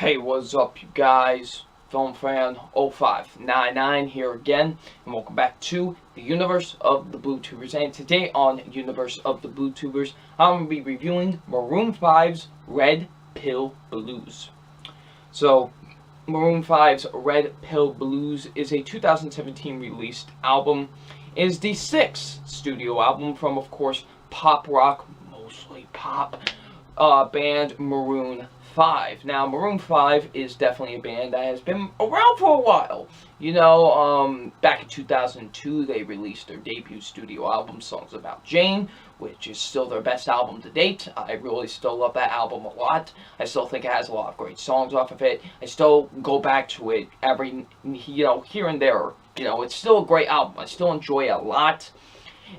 Hey, what's up, you guys? FlmFan0599 here again, and welcome back to the Universe of the BlueTubers. And today on Universe of the BlueTubers, I'm going to be reviewing Maroon 5's Red Pill Blues. So, Maroon 5's Red Pill Blues is a 2017 released album. It is the sixth studio album from, of course, pop rock, mostly pop, band Maroon 5. Now, Maroon 5 is definitely a band that has been around for a while. You know, back in 2002, they released their debut studio album, Songs About Jane, which is still their best album to date. I really still love that album a lot. I still think it has a lot of great songs off of it. I still go back to it every, here and there. It's still a great album. I still enjoy it a lot.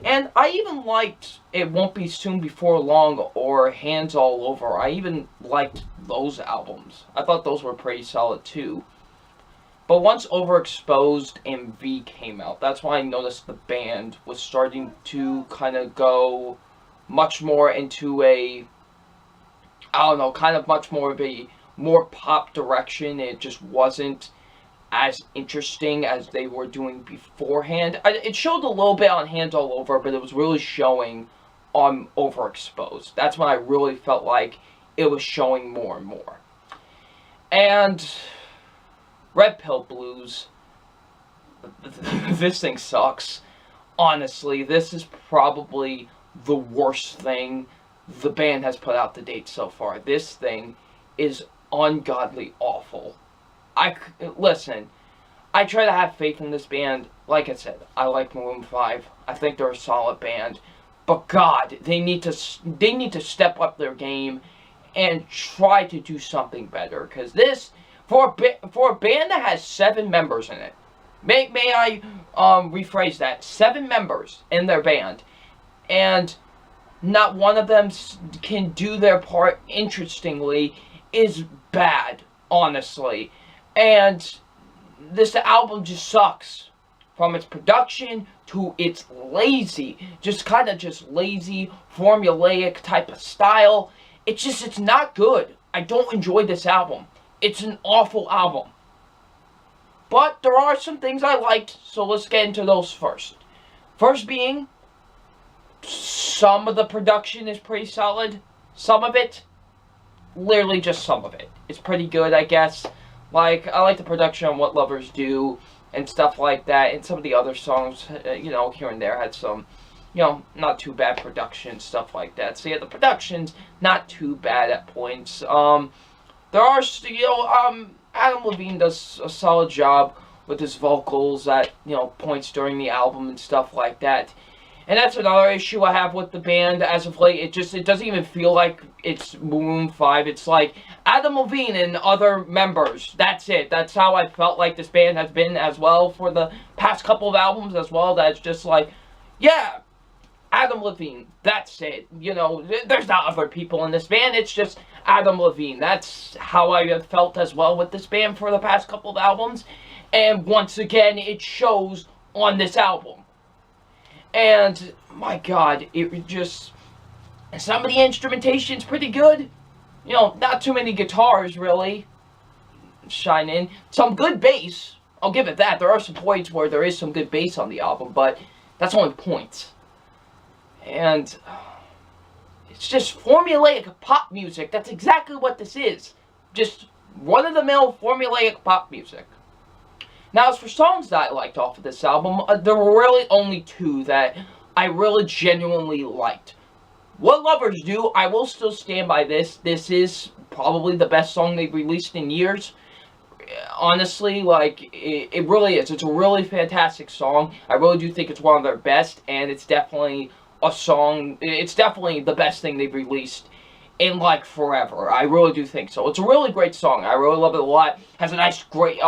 And I even liked It Won't Be Soon Before Long or Hands All Over. I even liked those albums. I thought those were pretty solid too. But once Overexposed and V came out, that's when I noticed the band was starting to kind of go much more into a, kind of much more of a more pop direction. It just wasn't as interesting as they were doing beforehand. It showed a little bit on Hands All Over, but it was really showing on Overexposed. That's when I really felt like it was showing more and more. And Red Pill Blues, this thing sucks. Honestly, this is probably the worst thing the band has put out to date so far. This thing is ungodly awful. Listen, I try to have faith in this band. Like I said, I like Maroon 5. I think they're a solid band. But God, they need to step up their game and try to do something better. Because this, for a band that has 7 members in it, may I rephrase that, 7 members in their band, and not one of them can do their part interestingly, is bad, honestly. And this album just sucks. From its production to its lazy, just lazy, formulaic type of style. It's not good. I don't enjoy this album. It's an awful album. But there are some things I liked, so let's get into those first. First being, some of the production is pretty solid. Some of it, literally just some of it. It's pretty good, I guess. Like, I like the production on What Lovers Do and stuff like that. And some of the other songs, here and there had some, not too bad production, stuff like that. So yeah, the production's not too bad at points. There are, Adam Levine does a solid job with his vocals at, points during the album and stuff like that. And that's another issue I have with the band as of late. It doesn't even feel like it's Maroon 5. It's like Adam Levine and other members. That's it. That's how I felt like this band has been as well for the past couple of albums as well. That's just like, yeah, Adam Levine. That's it. There's not other people in this band. It's just Adam Levine. That's how I have felt as well with this band for the past couple of albums. And once again, it shows on this album. And, my God, it just, some of the instrumentation's pretty good. Not too many guitars, really, shine in. Some good bass, I'll give it that. There are some points where there is some good bass on the album, but that's only points. And it's just formulaic pop music. That's exactly what this is. Just run-of-the-mill formulaic pop music. Now, as for songs that I liked off of this album, there were really only 2 that I really genuinely liked. What Lovers Do, I will still stand by this. This is probably the best song they've released in years. Honestly, it really is. It's a really fantastic song. I really do think it's one of their best, and it's definitely a song, it's definitely the best thing they've released in, forever. I really do think so. It's a really great song. I really love it a lot. Has a nice, great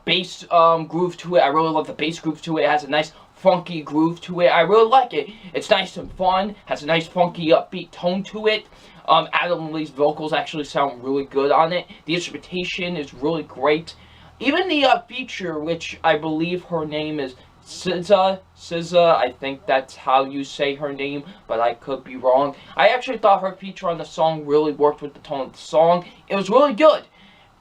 bass groove to it. I really love the bass groove to it. It has a nice funky groove to it. I really like it. It's nice and fun. Has a nice funky upbeat tone to it. Adam Lee's vocals actually sound really good on it. The instrumentation is really great. Even the feature, which I believe her name is SZA, I think that's how you say her name, but I could be wrong. I actually thought her feature on the song really worked with the tone of the song. It was really good.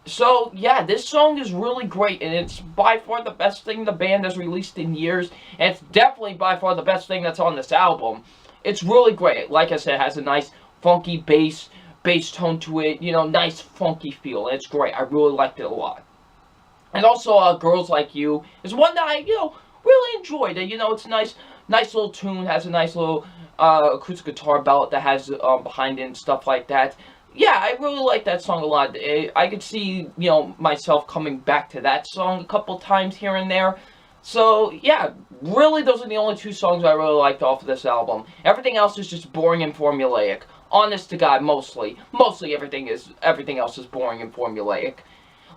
So, yeah, this song is really great, and it's by far the best thing the band has released in years, and it's definitely by far the best thing that's on this album. It's really great. Like I said, it has a nice funky bass tone to it, you know, nice funky feel. It's great. I really liked it a lot. And also, Girls Like You is one that I, really enjoyed. You know, it's a nice little tune, has a nice little acoustic guitar ballad that has behind it and stuff like that. Yeah, I really like that song a lot. I could see, myself coming back to that song a couple times here and there. So, yeah, really those are the only two songs I really liked off of this album. Everything else is just boring and formulaic. Honest to God, mostly. Mostly everything else is boring and formulaic.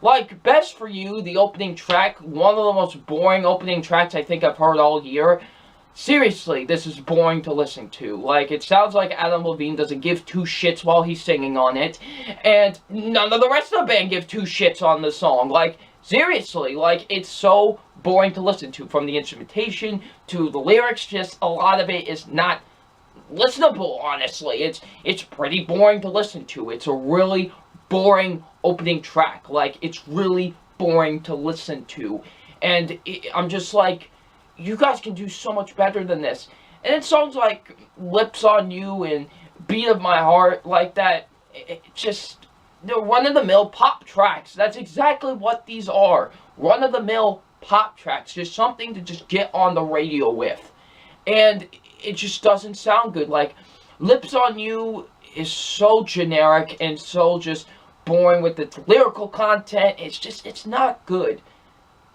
Like, Best For You, the opening track, one of the most boring opening tracks I think I've heard all year. Seriously, this is boring to listen to. Like, it sounds like Adam Levine doesn't give two shits while he's singing on it, and none of the rest of the band give two shits on the song. Like, seriously, like, it's so boring to listen to. From the instrumentation to the lyrics, just a lot of it is not listenable, honestly. It's pretty boring to listen to. It's a really boring opening track. Like, it's really boring to listen to. And I'm just like, you guys can do so much better than this. And then songs like Lips on You and Beat of My Heart, like that, they're run-of-the-mill pop tracks. That's exactly what these are. Run-of-the-mill pop tracks. Just something to just get on the radio with. And it just doesn't sound good. Like, Lips on You is so generic and so just boring with its lyrical content. It's not good.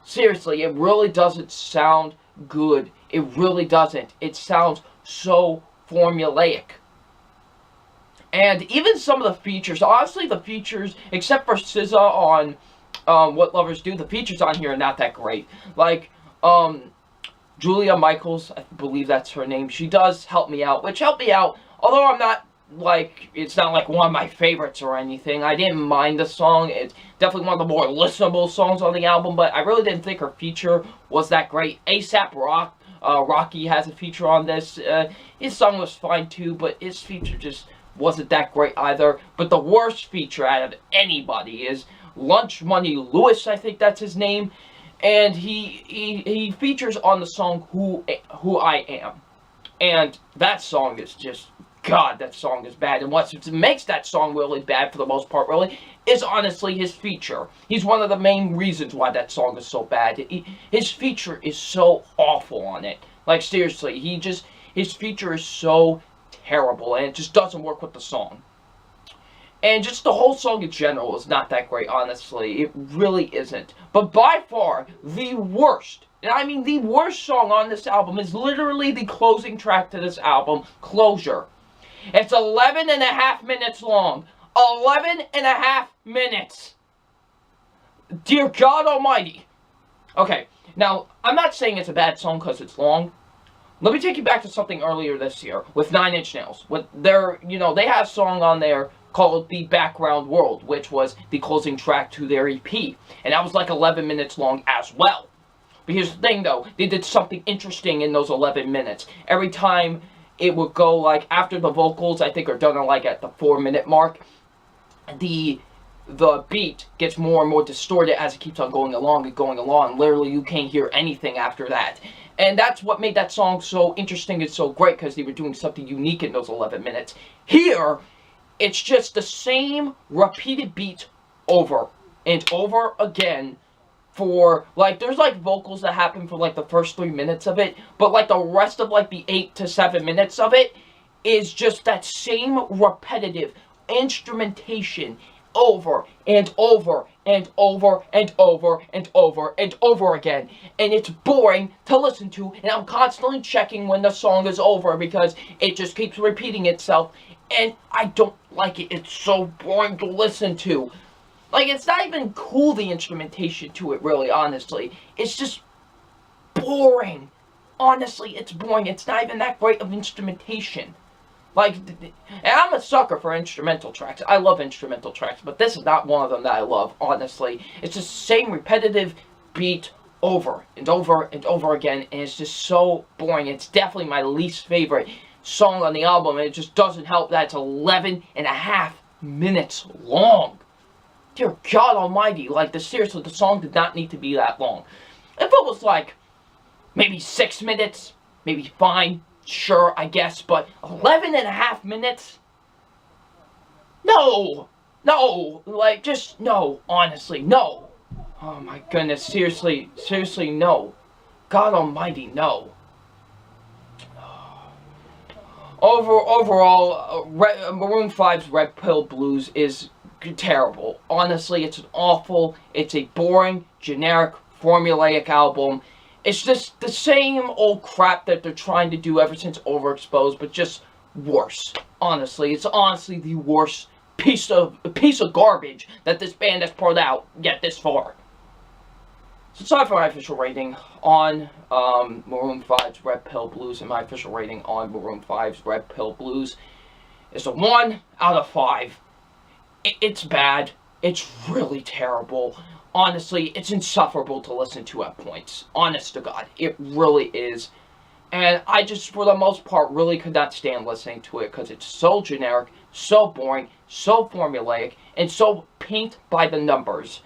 Seriously, it really doesn't sound good. It really doesn't. It sounds so formulaic. And even some of the features, honestly, the features, except for SZA on What Lovers Do, the features on here are not that great. Like, Julia Michaels, I believe that's her name, she does help me out, which helped me out, although I'm not, like, it's not like one of my favorites or anything. I didn't mind the song. It's definitely one of the more listenable songs on the album, but I really didn't think her feature was that great. A$AP Rocky has a feature on this. His song was fine too, but his feature just wasn't that great either. But the worst feature out of anybody is Lunch Money Lewis, I think that's his name, and he features on the song Who I Am, and that song is just, God, that song is bad. And what makes that song really bad, for the most part, really, is honestly his feature. He's one of the main reasons why that song is so bad. His feature is so awful on it. Like, seriously, his feature is so terrible, and it just doesn't work with the song. And just the whole song in general is not that great, honestly. It really isn't. But by far, the worst, and I mean the worst song on this album, is literally the closing track to this album, Closure. It's 11 and a half minutes long. 11 and a half minutes. Dear God Almighty. Okay, now, I'm not saying it's a bad song because it's long. Let me take you back to something earlier this year with 9 Inch Nails. With their, they had a song on there called The Background World, which was the closing track to their EP. And that was like 11 minutes long as well. But here's the thing, though. They did something interesting in those 11 minutes. Every time it would go, like, after the vocals, I think, are done like at the 4-minute mark, the beat gets more and more distorted as it keeps on going along and going along. Literally, you can't hear anything after that. And that's what made that song so interesting and so great, because they were doing something unique in those 11 minutes. Here, it's just the same repeated beat over and over again for, like, there's, like, vocals that happen for, like, the first 3 minutes of it, but, like, the rest of, like, the 8 to 7 minutes of it is just that same repetitive instrumentation over and over and over and over and over and over again. And it's boring to listen to, and I'm constantly checking when the song is over because it just keeps repeating itself, and I don't like it. It's so boring to listen to. Like, it's not even cool, the instrumentation to it, really, honestly. It's just boring. Honestly, it's boring. It's not even that great of instrumentation. Like, and I'm a sucker for instrumental tracks. I love instrumental tracks, but this is not one of them that I love, honestly. It's the same repetitive beat over and over and over again, and it's just so boring. It's definitely my least favorite song on the album, and it just doesn't help that it's 11 and a half minutes long. Dear God almighty, like, seriously, the song did not need to be that long. If it was like, maybe 6 minutes, maybe fine, sure, I guess, but 11 and a half minutes? No! No! Like, just, no, honestly, no. Oh my goodness, seriously, no. God almighty, no. Overall, Maroon 5's Red Pill Blues is terrible. Honestly, it's it's a boring, generic, formulaic album. It's just the same old crap that they're trying to do ever since Overexposed, but just worse. Honestly, it's honestly the worst piece of garbage that this band has put out yet this far. So sorry for my official rating on Maroon 5's Red Pill Blues, and my official rating on Maroon 5's Red Pill Blues is a 1 out of 5. It's bad. It's really terrible. Honestly, it's insufferable to listen to at points. Honest to God, it really is. And I just, for the most part, really could not stand listening to it because it's so generic, so boring, so formulaic, and so paint by the numbers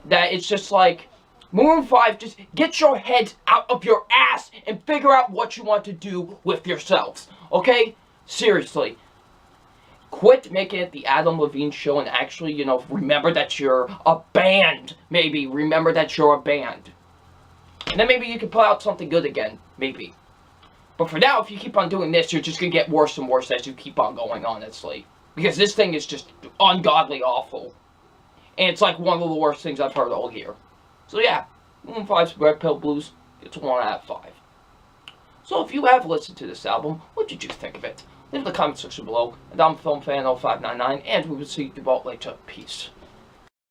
that it's just like, Maroon 5, just get your heads out of your ass and figure out what you want to do with yourselves. Okay? Seriously. Quit making it the Adam Levine show and actually, remember that you're a band. Maybe. Remember that you're a band. And then maybe you can put out something good again. Maybe. But for now, if you keep on doing this, you're just going to get worse and worse as you keep on going, honestly. Because this thing is just ungodly awful. And it's like one of the worst things I've heard all year. So yeah, Maroon 5's Red Pill Blues gets a 1 out of 5. So if you have listened to this album, what did you think of it? Leave in the comment section below. And I'm FlmFan0599, and we will see you all later. Peace.